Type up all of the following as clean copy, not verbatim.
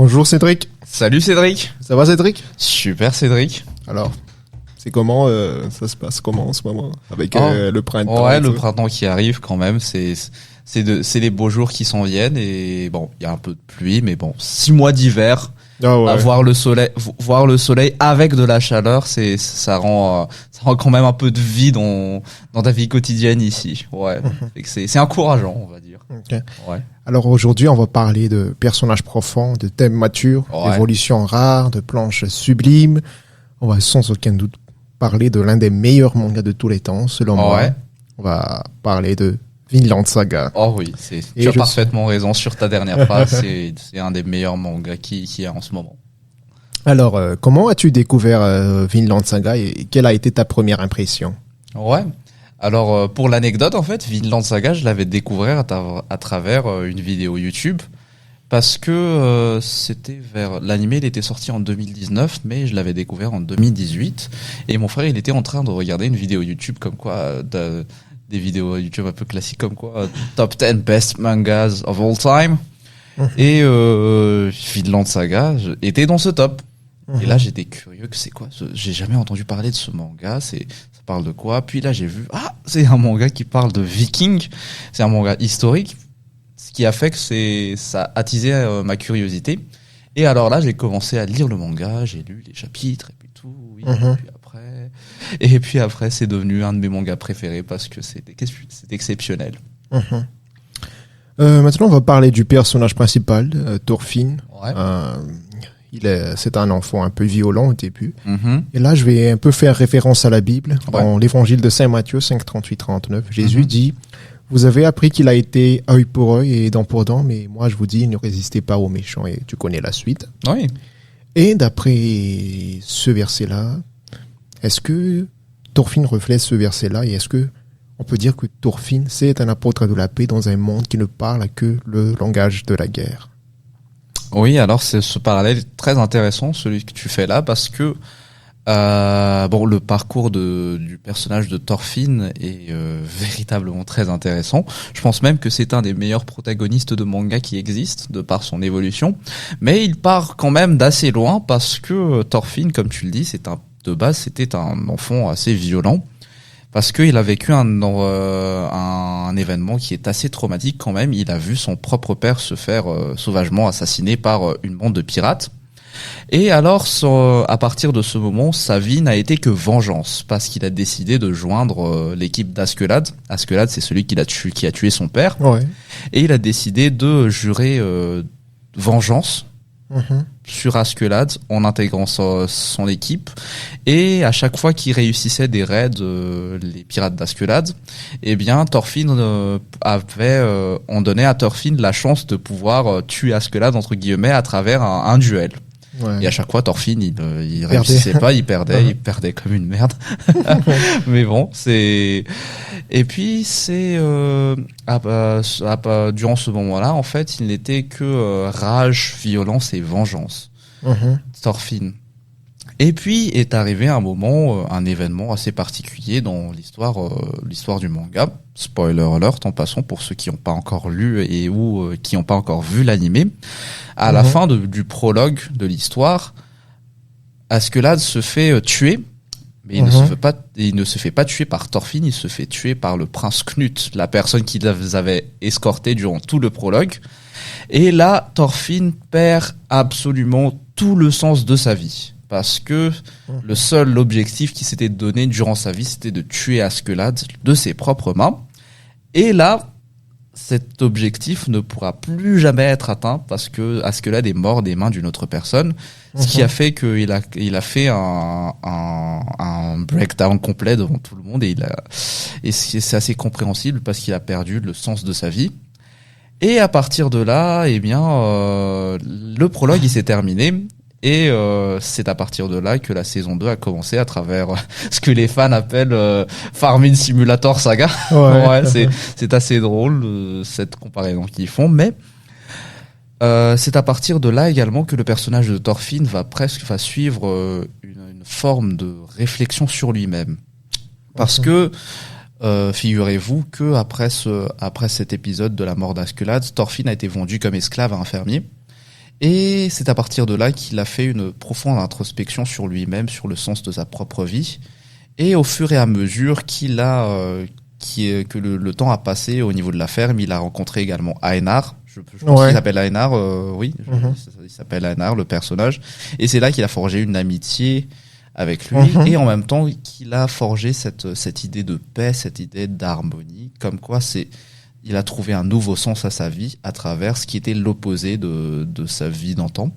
Bonjour Cédric. Salut Cédric. Ça va Cédric? Super Cédric. Alors, c'est comment ça se passe comment en ce moment avec le printemps? Ouais, le printemps qui arrive quand même, c'est les beaux jours qui s'en viennent et bon, il y a un peu de pluie mais bon, 6 mois d'hiver. Ah ouais. Voir le soleil avec de la chaleur, ça rend quand même un peu de vie dans ta vie quotidienne ici. Ouais. C'est encourageant, on va dire. Okay. Ouais. Alors aujourd'hui, on va parler de personnages profonds, de thèmes matures, d'évolutions rares, de planches sublimes. On va sans aucun doute parler de l'un des meilleurs mangas de tous les temps, selon moi. On va parler de Vinland Saga. Oh oui, tu as parfaitement raison sur ta dernière phrase. c'est un des meilleurs mangas qui y a en ce moment. Alors, comment as-tu découvert Vinland Saga et quelle a été ta première impression? Ouais. Alors, pour l'anecdote, en fait, Vinland Saga, je l'avais découvert à travers une vidéo YouTube. Parce que l'animé, il était sorti en 2019, mais je l'avais découvert en 2018. Et mon frère, il était en train de regarder une vidéo YouTube comme quoi... des vidéos YouTube un peu classiques comme quoi Top 10 Best Mangas of All Time. Et Vinland Saga était dans ce top. Et là, j'étais curieux que c'est quoi. J'ai jamais entendu parler de ce manga. Ça parle de quoi? Puis là, j'ai vu, c'est un manga qui parle de Vikings. C'est un manga historique. Ce qui a fait que ça a attisé ma curiosité. Et alors là, j'ai commencé à lire le manga. J'ai lu les chapitres et puis tout. Oui, et puis après, c'est devenu un de mes mangas préférés parce que c'est exceptionnel. Maintenant, on va parler du personnage principal, Thorfinn. Ouais. C'est un enfant un peu violent au début. Et là, je vais un peu faire référence à la Bible. Dans l'évangile de Saint Matthieu 5, 38-39, Jésus dit « Vous avez appris qu'il a été œil pour œil et dent pour dent, mais moi, je vous dis, ne résistez pas aux méchants. » Et tu connais la suite. Oui. Et d'après ce verset-là, est-ce que Thorfinn reflète ce verset-là et est-ce que on peut dire que Thorfinn, c'est un apôtre de la paix dans un monde qui ne parle que le langage de la guerre? Oui, alors c'est ce parallèle très intéressant, celui que tu fais là, parce que le parcours du personnage de Thorfinn est véritablement très intéressant. Je pense même que c'est un des meilleurs protagonistes de manga qui existent, de par son évolution. Mais il part quand même d'assez loin, parce que Thorfinn, comme tu le dis, de base, c'était un enfant assez violent. Parce qu'il a vécu un événement qui est assez traumatique quand même. Il a vu son propre père se faire sauvagement assassiner par une bande de pirates. Et alors, à partir de ce moment, sa vie n'a été que vengeance, parce qu'il a décidé de joindre l'équipe d'Askelad. Askelad, c'est celui qui a tué son père. Ouais. Et il a décidé de jurer vengeance sur Askelad en intégrant son équipe. Et à chaque fois qu'il réussissait des raids, les pirates d'Askelad, eh bien, Thorfinn on donnait à Thorfinn la chance de pouvoir tuer Askelad, entre guillemets, à travers un duel. Ouais. Et à chaque fois, Thorfinn, il réussissait pas, il perdait comme une merde. Mais bon, et puis durant ce moment-là, en fait, il n'était que rage, violence et vengeance. Thorfinn. Et puis est arrivé un événement assez particulier dans l'histoire du manga. Spoiler alert en passant pour ceux qui n'ont pas encore lu ou qui n'ont pas encore vu l'animé. À la fin du prologue de l'histoire, Askelad se fait tuer, mais il ne se fait pas tuer par Thorfinn, il se fait tuer par le prince Knut, la personne qui les avait escortés durant tout le prologue. Et là, Thorfinn perd absolument tout le sens de sa vie. Parce que le seul objectif qu'il s'était donné durant sa vie, c'était de tuer Askelad de ses propres mains. Et là, cet objectif ne pourra plus jamais être atteint parce que Askelad est mort des mains d'une autre personne. Ce qui a fait qu'il a fait un breakdown complet devant tout le monde et c'est assez compréhensible parce qu'il a perdu le sens de sa vie. Et à partir de là, eh bien, le prologue il s'est terminé. Et c'est à partir de là que la saison 2 a commencé à travers ce que les fans appellent Farming Simulator Saga. Ouais, c'est assez drôle cette comparaison qu'ils font, mais c'est à partir de là également que le personnage de Thorfinn va suivre une forme de réflexion sur lui-même. Parce que figurez-vous que après cet épisode de la mort d'Askelad, Thorfinn a été vendu comme esclave à un fermier. Et c'est à partir de là qu'il a fait une profonde introspection sur lui-même, sur le sens de sa propre vie. Et au fur et à mesure que le temps a passé au niveau de la ferme, il a rencontré également Aenar. Je pense qu'il s'appelle Aenar, oui. Il s'appelle Aenar, le personnage. Et c'est là qu'il a forgé une amitié avec lui. Et en même temps qu'il a forgé cette idée de paix, cette idée d'harmonie. Comme quoi il a trouvé un nouveau sens à sa vie à travers ce qui était l'opposé de sa vie d'antan.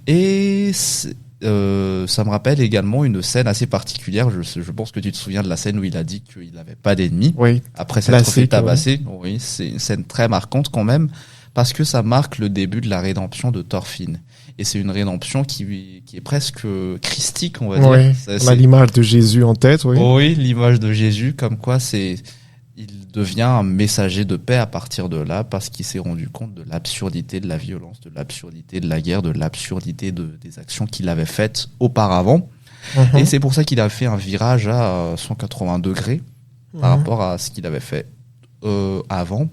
Et ça me rappelle également une scène assez particulière. Je pense que tu te souviens de la scène où il a dit qu'il n'avait pas d'ennemis. Oui. Après s'être fait tabasser. Oui, c'est une scène très marquante quand même, parce que ça marque le début de la rédemption de Thorfinn. Et c'est une rédemption qui est presque christique, on va dire. Oui, on a l'image de Jésus en tête, oui. Oui, l'image de Jésus, comme quoi il devient un messager de paix à partir de là, parce qu'il s'est rendu compte de l'absurdité de la violence, de l'absurdité de la guerre, de l'absurdité des actions qu'il avait faites auparavant. Et c'est pour ça qu'il a fait un virage à 180 degrés par rapport à ce qu'il avait fait avant.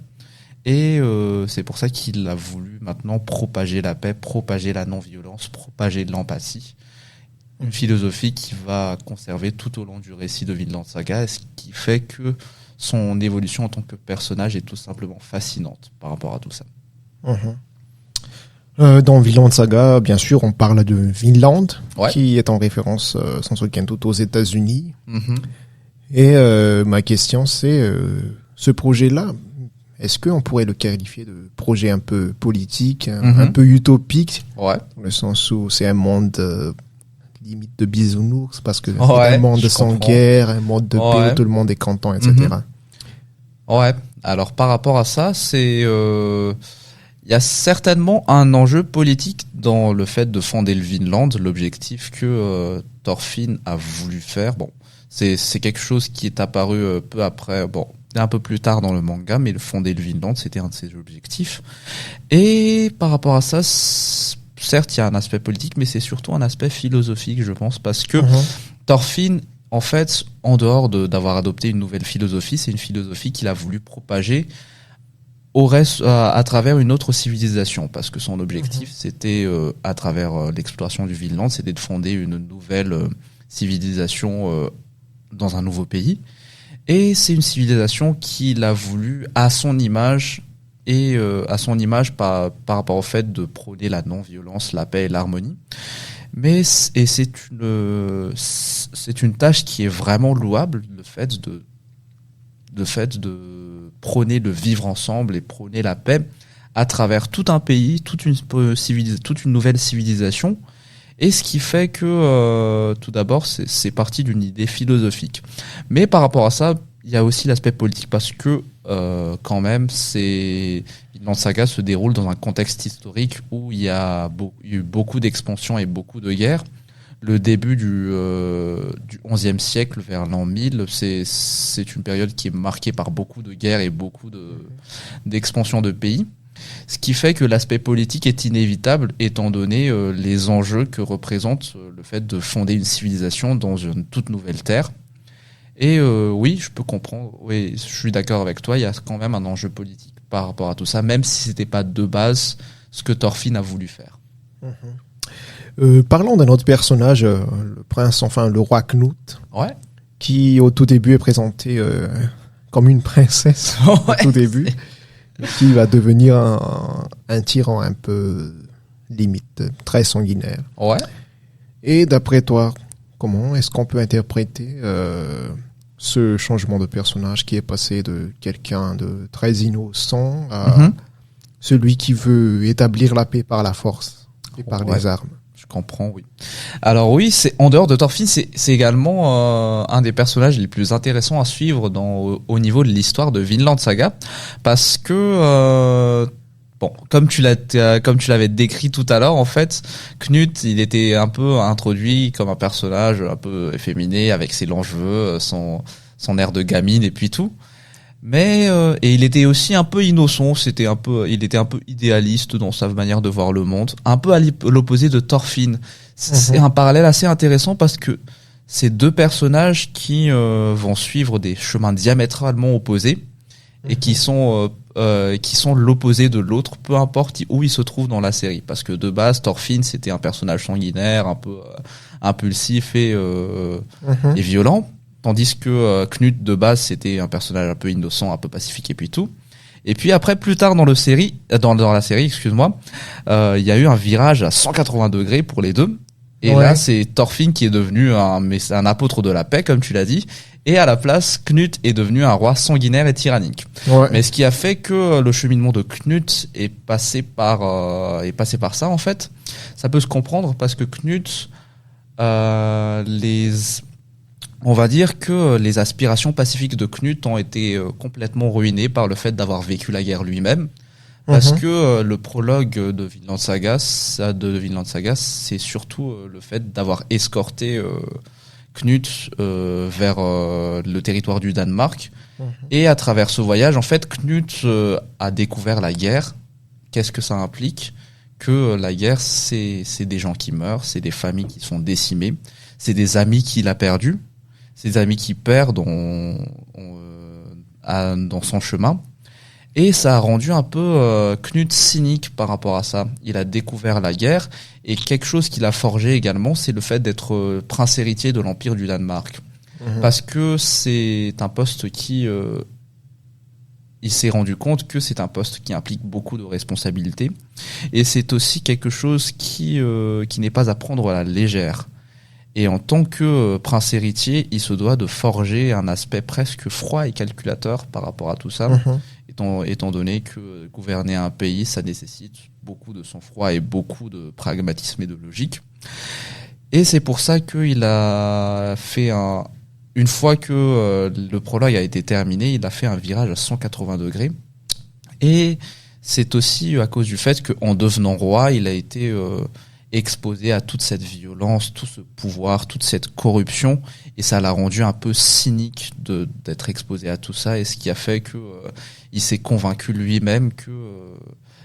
Et c'est pour ça qu'il a voulu maintenant propager la paix, propager la non-violence, propager de l'empathie. Une philosophie qui va conserver tout au long du récit de Vinland Saga, et ce qui fait que son évolution en tant que personnage est tout simplement fascinante par rapport à tout ça. Dans Vinland Saga, bien sûr, on parle de Vinland, qui est en référence sans aucun doute aux États-Unis. Et ma question, c'est ce projet-là, est-ce qu'on pourrait le qualifier de projet un peu politique, un peu utopique, dans le sens où c'est un monde limite de bisounours, parce que c'est un monde sans guerre, un monde de paix où tout le monde est content, etc. Ouais. Alors par rapport à ça, il y a certainement un enjeu politique dans le fait de fonder le Vinland. L'objectif que Thorfinn a voulu faire, c'est quelque chose qui est apparu peu après, un peu plus tard dans le manga, mais fonder le Vinland, c'était un de ses objectifs. Et par rapport à ça, certes, il y a un aspect politique, mais c'est surtout un aspect philosophique, je pense, parce que Thorfinn, en fait, en dehors d'avoir adopté une nouvelle philosophie, c'est une philosophie qu'il a voulu propager au reste, à travers une autre civilisation, parce que son objectif, c'était, à travers l'exploration du Vinland, c'était de fonder une nouvelle civilisation dans un nouveau pays. Et c'est une civilisation qu'il a voulu à son image, et à son image par rapport au fait de prôner la non-violence, la paix et l'harmonie. C'est une tâche qui est vraiment louable, le fait de prôner le vivre ensemble et prôner la paix à travers tout un pays, toute une nouvelle civilisation. Et ce qui fait que, tout d'abord, c'est parti d'une idée philosophique. Mais par rapport à ça, il y a aussi l'aspect politique, parce que quand même, Vinland Saga se déroule dans un contexte historique où il y a eu beaucoup d'expansion et beaucoup de guerres. Le début du XIe siècle, vers l'an 1000, c'est une période qui est marquée par beaucoup de guerres et beaucoup d'expansion de pays. Ce qui fait que l'aspect politique est inévitable, étant donné les enjeux que représente le fait de fonder une civilisation dans une toute nouvelle terre. Et oui, je peux comprendre, oui, je suis d'accord avec toi, il y a quand même un enjeu politique par rapport à tout ça, même si c'était pas de base ce que Thorfinn a voulu faire. Parlons d'un autre personnage, le prince, enfin le roi Knut, qui au tout début est présenté comme une princesse, au tout début, qui va devenir un tyran un peu limite, très sanguinaire. Et d'après toi, comment est-ce qu'on peut interpréter ce changement de personnage qui est passé de quelqu'un de très innocent à celui qui veut établir la paix par la force et par les armes? Je comprends, oui. Alors oui, en dehors de Thorfinn, c'est également un des personnages les plus intéressants à suivre au niveau de l'histoire de Vinland Saga, parce que comme tu l'avais décrit tout à l'heure, en fait, Knut, il était un peu introduit comme un personnage un peu efféminé, avec ses longs cheveux, son air de gamine et puis tout. Mais et il était aussi un peu innocent, il était un peu idéaliste dans sa manière de voir le monde, un peu à l'opposé de Thorfinn. C'est un parallèle assez intéressant, parce que c'est deux personnages qui vont suivre des chemins diamétralement opposés et qui sont qui sont l'opposé de l'autre, peu importe où il se trouve dans la série. Parce que de base, Thorfinn, c'était un personnage sanguinaire, un peu impulsif et violent. Tandis que Knut, de base, c'était un personnage un peu innocent, un peu pacifique et puis tout. Et puis après, plus tard dans la série, excuse-moi, il y a eu un virage à 180 degrés pour les deux. Et là, c'est Thorfinn qui est devenu un apôtre de la paix, comme tu l'as dit. Et à la place, Knut est devenu un roi sanguinaire et tyrannique. Ouais. Mais ce qui a fait que le cheminement de Knut est passé par ça, en fait, ça peut se comprendre parce que Knut, on va dire que les aspirations pacifiques de Knut ont été complètement ruinées par le fait d'avoir vécu la guerre lui-même. Parce que le prologue de Vinland Saga, c'est surtout le fait d'avoir escorté Knut vers le territoire du Danemark. Et à travers ce voyage, en fait, Knut a découvert la guerre. Qu'est-ce que ça implique ? Que la guerre, c'est des gens qui meurent, c'est des familles qui sont décimées, c'est des amis qu'il a perdus, c'est des amis qu'il perd dans son chemin. Et ça a rendu un peu Knut cynique par rapport à ça. Il a découvert la guerre et quelque chose qu'il a forgé également, c'est le fait d'être prince héritier de l'Empire du Danemark. Parce que c'est un poste qui... il s'est rendu compte que c'est un poste qui implique beaucoup de responsabilités. Et c'est aussi quelque chose qui n'est pas à prendre à la légère. Et en tant que prince héritier, il se doit de forger un aspect presque froid et calculateur par rapport à tout ça. Étant donné que gouverner un pays, ça nécessite beaucoup de sang-froid et beaucoup de pragmatisme et de logique. Et c'est pour ça qu'il a fait une fois que le prologue a été terminé, il a fait un virage à 180 degrés. Et c'est aussi à cause du fait qu'en devenant roi, il a été exposé à toute cette violence, tout ce pouvoir, toute cette corruption, et ça l'a rendu un peu cynique d'être exposé à tout ça, et ce qui a fait que il s'est convaincu lui-même que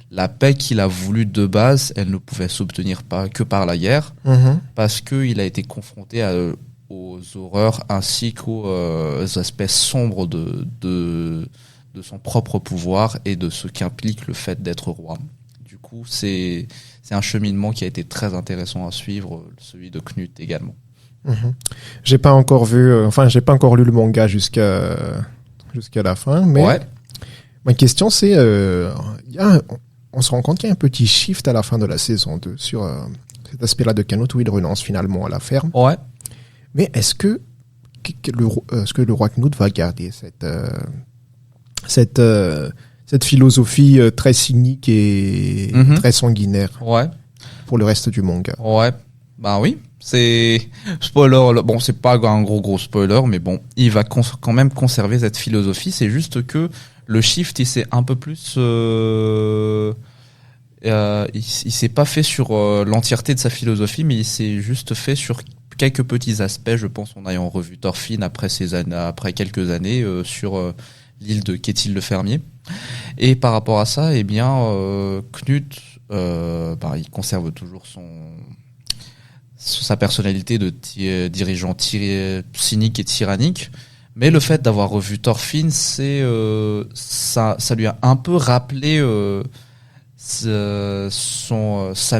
la paix qu'il a voulu de base, elle ne pouvait s'obtenir que par la guerre, parce qu'il a été confronté aux horreurs ainsi qu'aux aspects sombres de son propre pouvoir et de ce qu'implique le fait d'être roi. Du coup, c'est un cheminement qui a été très intéressant à suivre, celui de Knut également. J'ai pas encore lu le manga jusqu'à la fin, mais ma question c'est, on se rend compte qu'il y a un petit shift à la fin de la saison 2 sur cet aspect-là de Knut où il renonce finalement à la ferme. Ouais. Mais est-ce que le roi Knut va garder cette philosophie très cynique et très sanguinaire pour le reste du manga? Ouais, bah oui, c'est spoiler. Bon, c'est pas un gros spoiler, mais bon, il va quand même conserver cette philosophie. C'est juste que le shift, il s'est un peu plus, il s'est pas fait sur l'entièreté de sa philosophie, mais il s'est juste fait sur quelques petits aspects. Je pense en ayant revu Thorfinn après quelques années sur l'île de Ketil le fermier. Et par rapport à ça, eh bien, Knut, il conserve toujours sa personnalité de dirigeant cynique et tyrannique. Mais le fait d'avoir revu Thorfinn, ça lui a un peu rappelé sa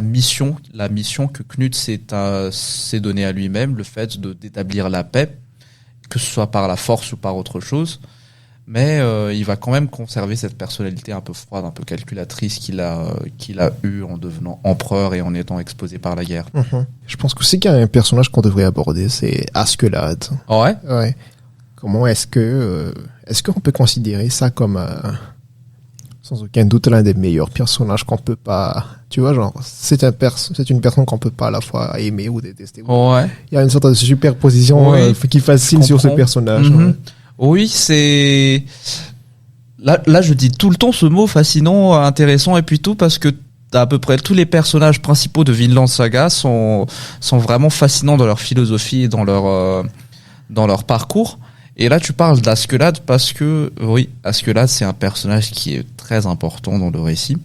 mission, la mission que Knut s'est donnée à lui-même, le fait d'établir la paix, que ce soit par la force ou par autre chose. Mais il va quand même conserver cette personnalité un peu froide, un peu calculatrice qu'il a eue en devenant empereur et en étant exposé par la guerre. Je pense aussi qu'il y a un personnage qu'on devrait aborder, c'est Askeladd. Ouais. Comment est-ce qu'on peut considérer ça comme sans aucun doute l'un des meilleurs personnages qu'on peut pas, tu vois, genre c'est une personne qu'on peut pas à la fois aimer ou détester. Ouais. Il y a une sorte de superposition qui fascine sur ce personnage. Oui, c'est là je dis tout le temps ce mot fascinant, intéressant et puis tout parce que à peu près tous les personnages principaux de Vinland Saga sont vraiment fascinants dans leur philosophie et dans leur parcours. Et là tu parles d'Askeladd parce que oui, Askeladd c'est un personnage qui est très important dans le récit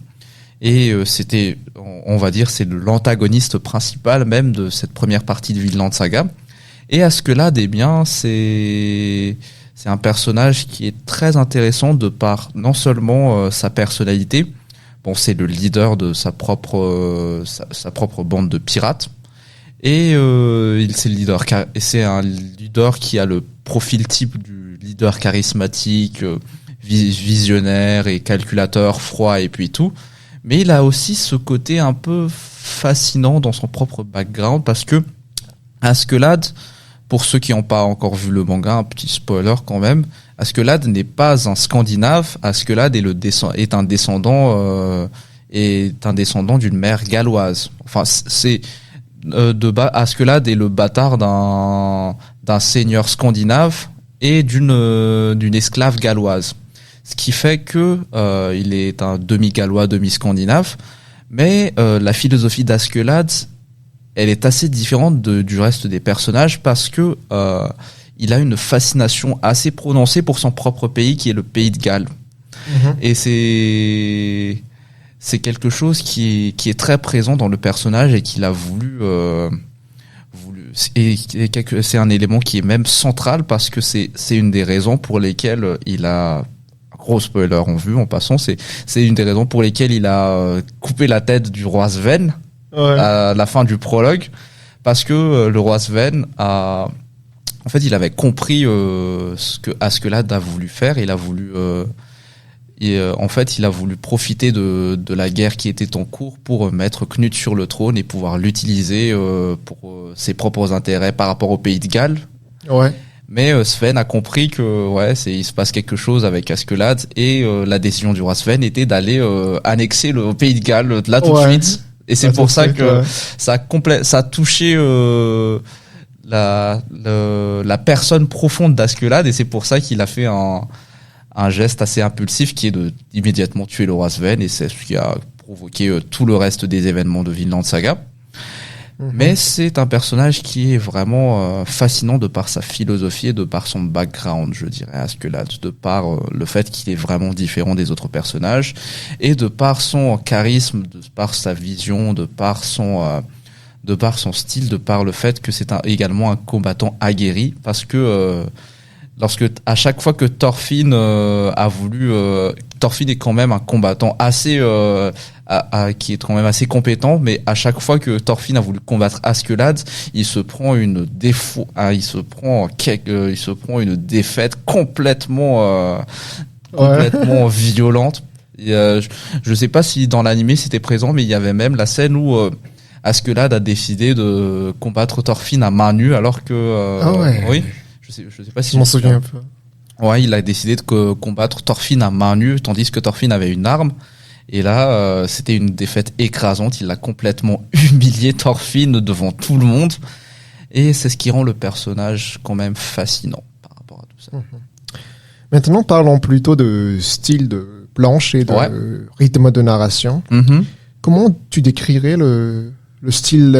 et c'était, on va dire, c'est l'antagoniste principal même de cette première partie de Vinland Saga. Et Askeladd, eh bien, c'est c'est un personnage qui est très intéressant de par non seulement sa personnalité. Bon, c'est le leader de sa propre bande de pirates. Et c'est un leader qui a le profil type du leader charismatique, visionnaire et calculateur, froid et puis tout. Mais il a aussi ce côté un peu fascinant dans son propre background parce que Askeladd, pour ceux qui n'ont pas encore vu le manga, un petit spoiler quand même, Askeladd n'est pas un Scandinave. Askeladd est un descendant d'une mère galloise. Enfin, c'est Askeladd est le bâtard d'un seigneur scandinave et d'une esclave galloise. Ce qui fait que il est un demi-gallois, demi-scandinave. Mais la philosophie d'Askeladd, elle est assez différente du reste des personnages parce que il a une fascination assez prononcée pour son propre pays qui est le pays de Galles. Et c'est quelque chose qui est très présent dans le personnage et qu'il a voulu c'est un élément qui est même central parce que c'est une des raisons pour lesquelles il a, gros spoiler en passant, c'est une des raisons pour lesquelles il a coupé la tête du roi Sven à la fin du prologue, parce que le roi Sven il avait compris ce que Askeladd a voulu faire. Il a voulu il a voulu profiter de la guerre qui était en cours pour mettre Knut sur le trône et pouvoir l'utiliser pour ses propres intérêts par rapport au pays de Galles. Ouais. Mais Sven a compris que il se passe quelque chose avec Askeladd et la décision du roi Sven était d'aller annexer le pays de Galles là tout de suite. Et c'est pour ça que ça a touché la personne profonde d'Askeladd, et c'est pour ça qu'il a fait un geste assez impulsif qui est de immédiatement tuer le roi Sven, et c'est ce qui a provoqué tout le reste des événements de Vinland Saga. Mais c'est un personnage qui est vraiment fascinant de par sa philosophie et de par son background, je dirais, Askeladd, de par le fait qu'il est vraiment différent des autres personnages, et de par son charisme, de par sa vision, de par son style, de par le fait que c'est également un combattant aguerri, parce que à chaque fois que Thorfinn Thorfinn est quand même un combattant assez qui est quand même assez compétent, mais à chaque fois que Thorfinn a voulu combattre Askeladd, il se prend une défaite complètement violente. Et, je sais pas si dans l'animé c'était présent, mais il y avait même la scène où Askeladd a décidé de combattre Thorfinn à main nue, alors que oui. Je sais pas si je m'en souviens un peu. Ouais, il a décidé de combattre Thorfinn à main nue, tandis que Thorfinn avait une arme. Et là, c'était une défaite écrasante. Il a complètement humilié Thorfinn devant tout le monde. Et c'est ce qui rend le personnage quand même fascinant par rapport à tout ça. Maintenant, parlons plutôt de style de planche et de rythme de narration. Comment tu décrirais le style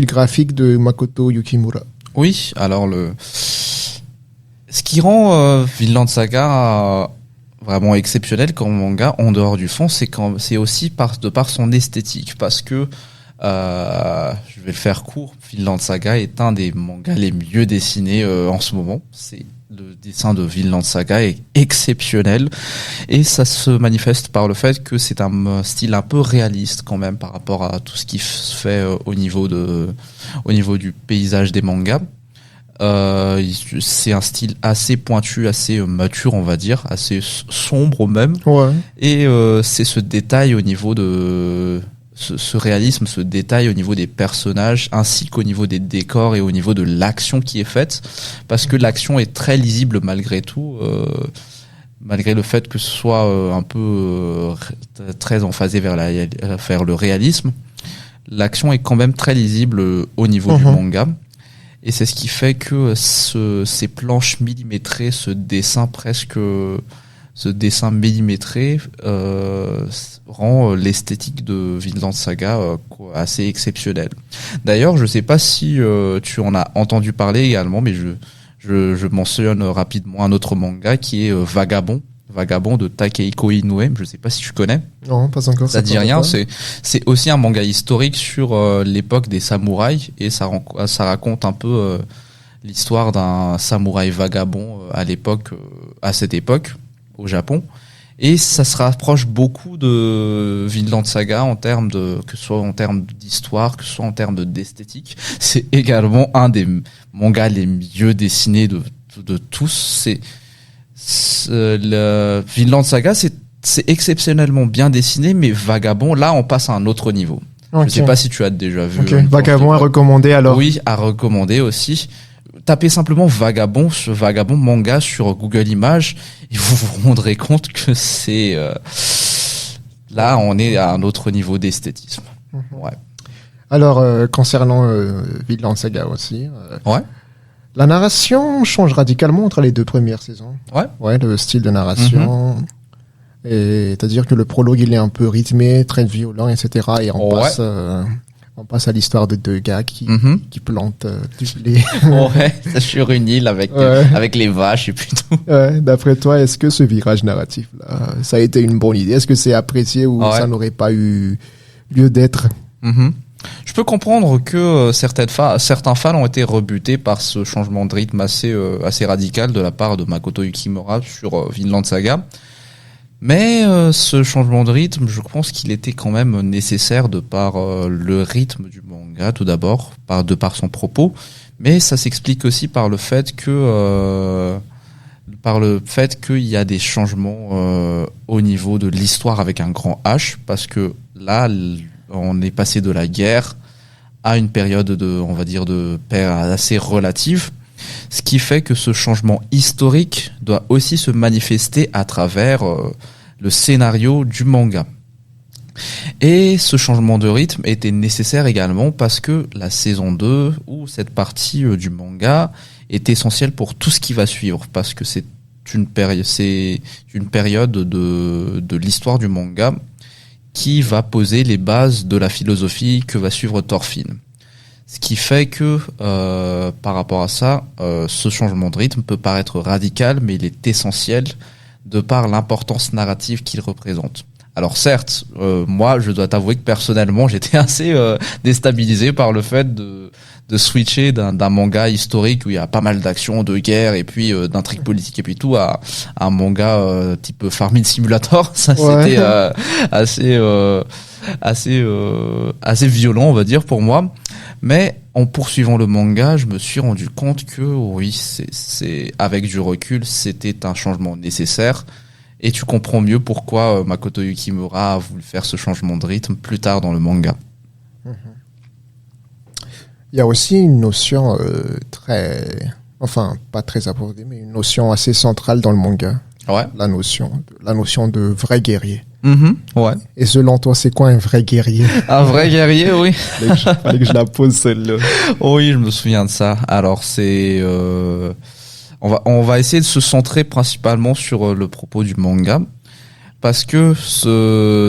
graphique de Makoto Yukimura? Oui, alors ce qui rend Vinland Saga vraiment exceptionnel comme manga, en dehors du fond, c'est aussi de par son esthétique, parce que je vais le faire court, Vinland Saga est un des mangas les mieux dessinés en ce moment. Le dessin de Vinland Saga est exceptionnel, et ça se manifeste par le fait que c'est un style un peu réaliste quand même par rapport à tout ce qui se fait au niveau du paysage des mangas. C'est un style assez pointu, assez mature, on va dire, assez sombre même. Et c'est ce détail au niveau de ce réalisme, ce détail au niveau des personnages, ainsi qu'au niveau des décors et au niveau de l'action qui est faite, parce que l'action est très lisible malgré tout, malgré le fait que ce soit un peu très emphasé vers le réalisme. L'action est quand même très lisible au niveau du manga. Et c'est ce qui fait que ces planches millimétrées, ce dessin millimétré rend l'esthétique de Vinland Saga assez exceptionnelle. D'ailleurs, je sais pas si tu en as entendu parler également, mais je mentionne rapidement un autre manga qui est Vagabond de Takehiko Inoue. Je sais pas si tu connais. Non, pas encore. Ça dit rien. C'est aussi un manga historique sur l'époque des samouraïs, et ça raconte un peu l'histoire d'un samouraï vagabond à cette époque, au Japon. Et ça se rapproche beaucoup de Vinland Saga que ce soit en termes d'histoire, que ce soit en termes d'esthétique. C'est également un des mangas les mieux dessinés de tous. Le Vinland Saga, c'est exceptionnellement bien dessiné, mais Vagabond, là, on passe à un autre niveau. Okay. Je sais pas si tu as déjà vu. Okay. Vagabond à recommander alors. Oui, à recommander aussi. Tapez simplement Vagabond manga sur Google Images et vous vous rendrez compte que c'est là on est à un autre niveau d'esthétisme. Ouais. Alors concernant Vinland Saga aussi. Ouais. La narration change radicalement entre les 2 premières saisons. Ouais. Ouais, le style de narration. Et c'est-à-dire que le prologue il est un peu rythmé, très violent, etc. Et on passe à l'histoire de 2 gars qui plantent du blé. Ouais, sur une île avec les vaches et puis tout. Ouais, d'après toi, est-ce que ce virage narratif-là, ça a été une bonne idée? Est-ce que c'est apprécié ou ça n'aurait pas eu lieu d'être? Je peux comprendre que certains fans ont été rebutés par ce changement de rythme assez radical de la part de Makoto Yukimura sur Vinland Saga. Mais ce changement de rythme, je pense qu'il était quand même nécessaire de par le rythme du manga, tout d'abord, de par son propos, mais ça s'explique aussi par le fait qu'il y a des changements au niveau de l'histoire avec un grand H, parce que là, on est passé de la guerre à une période de paix assez relative. Ce qui fait que ce changement historique doit aussi se manifester à travers le scénario du manga. Et ce changement de rythme était nécessaire également parce que la saison 2 ou cette partie du manga est essentielle pour tout ce qui va suivre, parce que c'est une période de l'histoire du manga qui va poser les bases de la philosophie que va suivre Thorfinn. Ce qui fait que, par rapport à ça, ce changement de rythme peut paraître radical, mais il est essentiel de par l'importance narrative qu'il représente. Alors certes, moi, je dois t'avouer que personnellement, j'étais assez déstabilisé par le fait de switcher d'un manga historique où il y a pas mal d'actions, de guerre et puis d'intrigues politiques et puis tout à un manga type Farming Simulator. Ça, c'était assez violent, on va dire, pour moi. Mais en poursuivant le manga, je me suis rendu compte que oui, c'est avec du recul, c'était un changement nécessaire. Et tu comprends mieux pourquoi Makoto Yukimura a voulu faire ce changement de rythme plus tard dans le manga. Il y a aussi une notion pas très abordée, mais une notion assez centrale dans le manga. Ouais. La notion de vrai guerrier. Ouais. Et selon toi, c'est quoi un vrai guerrier? Un vrai guerrier, oui. Fallait que je la pose celle-là. Oui, je me souviens de ça. Alors c'est, on va essayer de se centrer principalement sur le propos du manga, parce que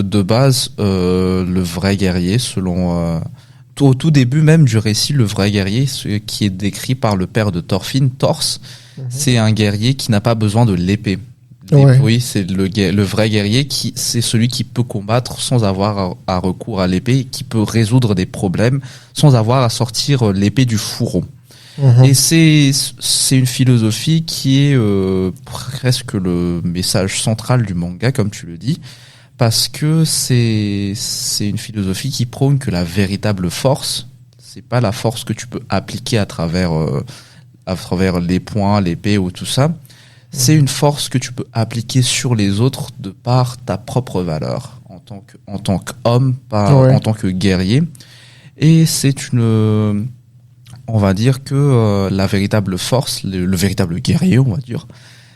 de base, le vrai guerrier, selon au tout début même du récit, le vrai guerrier, ce qui est décrit par le père de Thorfinn, Thors, c'est un guerrier qui n'a pas besoin de l'épée. Ouais. Oui, c'est le vrai guerrier c'est celui qui peut combattre sans avoir à recours à l'épée, et qui peut résoudre des problèmes sans avoir à sortir l'épée du fourreau. Et c'est une philosophie qui est presque le message central du manga, comme tu le dis, parce que c'est une philosophie qui prône que la véritable force, c'est pas la force que tu peux appliquer à travers les poings, l'épée ou tout ça. C'est une force que tu peux appliquer sur les autres de par ta propre valeur en tant qu'homme, en tant que guerrier. Et on va dire que la véritable force, le véritable guerrier, on va dire,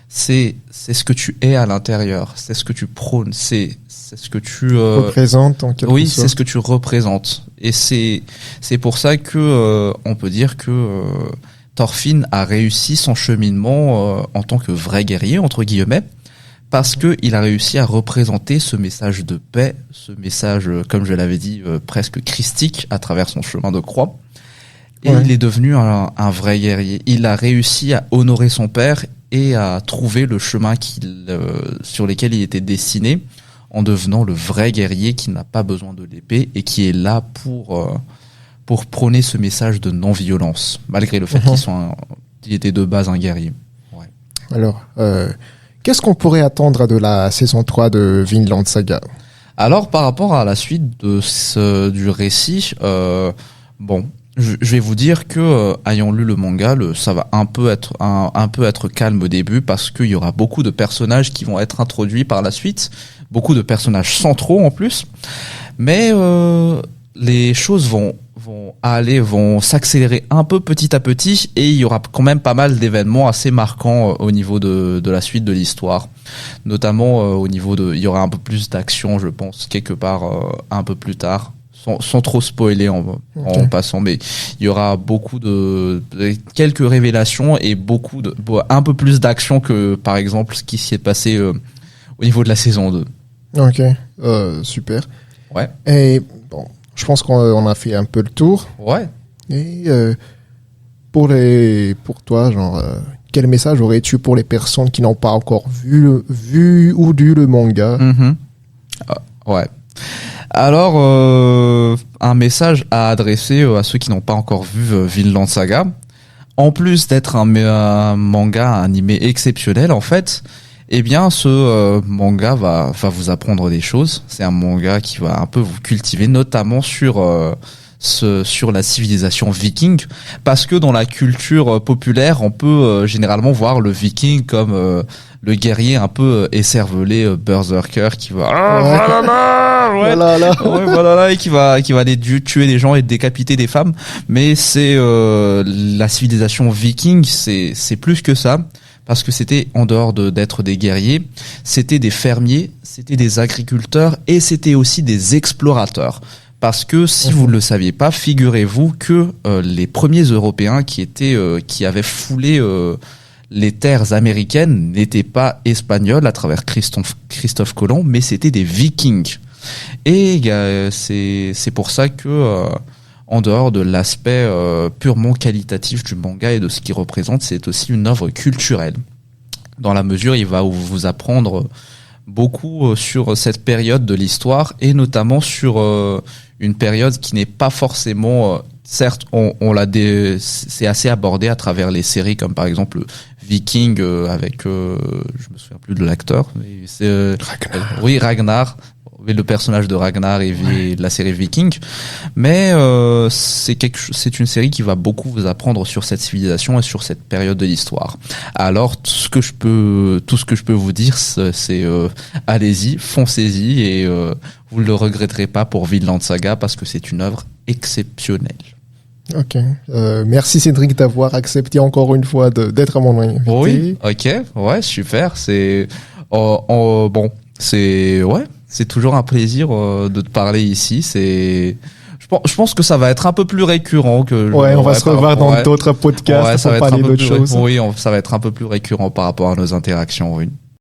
c'est ce que tu es à l'intérieur, c'est ce que tu prônes, c'est ce que tu représentes en quelque sorte. Oui, c'est ce que tu représentes. Et c'est pour ça que on peut dire que Thorfinn a réussi son cheminement en tant que vrai guerrier, entre guillemets, parce que il a réussi à représenter ce message de paix, ce message, comme je l'avais dit, presque christique à travers son chemin de croix. Et il est devenu un vrai guerrier. Il a réussi à honorer son père et à trouver le chemin sur lequel il était destiné, en devenant le vrai guerrier qui n'a pas besoin de l'épée et qui est là pour prôner ce message de non-violence, malgré le fait qu'ils sont il était de base un guerrier. Ouais. Alors, qu'est-ce qu'on pourrait attendre de la saison 3 de Vinland Saga? Alors, par rapport à la suite du récit, bon, je vais vous dire que ayant lu le manga, ça va un peu être calme au début parce qu'il y aura beaucoup de personnages qui vont être introduits par la suite, beaucoup de personnages centraux en plus, mais les choses vont s'accélérer un peu petit à petit et il y aura quand même pas mal d'événements assez marquants au niveau de la suite de l'histoire, notamment au niveau il y aura un peu plus d'action, je pense, quelque part un peu plus tard. Sans trop spoiler en passant, mais il y aura quelques révélations et un peu plus d'action que par exemple ce qui s'y est passé au niveau de la saison 2. Ok, super. Ouais. Et bon, je pense qu'on a fait un peu le tour. Ouais. Et pour toi, genre, quel message aurais-tu pour les personnes qui n'ont pas encore vu ou lu le manga? Ouais. Alors, un message à adresser à ceux qui n'ont pas encore vu Vinland Saga. En plus d'être un manga animé exceptionnel, en fait, eh bien, ce manga va vous apprendre des choses. C'est un manga qui va un peu vous cultiver, notamment sur la civilisation viking, parce que dans la culture populaire, on peut généralement voir le viking comme le guerrier un peu écervelé, berserker, qui va et qui va aller tuer des gens et décapiter des femmes. Mais c'est la civilisation viking, c'est plus que ça, parce que c'était en dehors d'être des guerriers, c'était des fermiers, c'était des agriculteurs et c'était aussi des explorateurs. Parce que si vous ne le saviez pas, figurez-vous que les premiers Européens qui avaient foulé les terres américaines n'étaient pas espagnols à travers Christophe Colomb, mais c'était des Vikings. Et c'est pour ça que en dehors de l'aspect purement qualitatif du manga et de ce qu'il représente, c'est aussi une œuvre culturelle. Dans la mesure, il va vous apprendre beaucoup sur cette période de l'histoire et notamment sur une période qui n'est pas forcément certes c'est assez abordé à travers les séries comme par exemple Viking avec je me souviens plus de l'acteur mais c'est Ragnar, le personnage de Ragnar et de la série Viking, mais c'est une série qui va beaucoup vous apprendre sur cette civilisation et sur cette période de l'histoire. Alors tout ce que je peux vous dire, c'est allez-y, foncez-y et vous ne le regretterez pas pour Vinland Saga parce que c'est une œuvre exceptionnelle. Ok. Merci Cédric d'avoir accepté encore une fois d'être à mon invité. Oui. Ok. Ouais. Super. C'est bon. C'est toujours un plaisir de te parler ici. Je pense que ça va être un peu plus récurrent on va se revoir dans d'autres podcasts pour parler d'autres choses. Oui, ça va être un peu plus récurrent par rapport à nos interactions. Oui.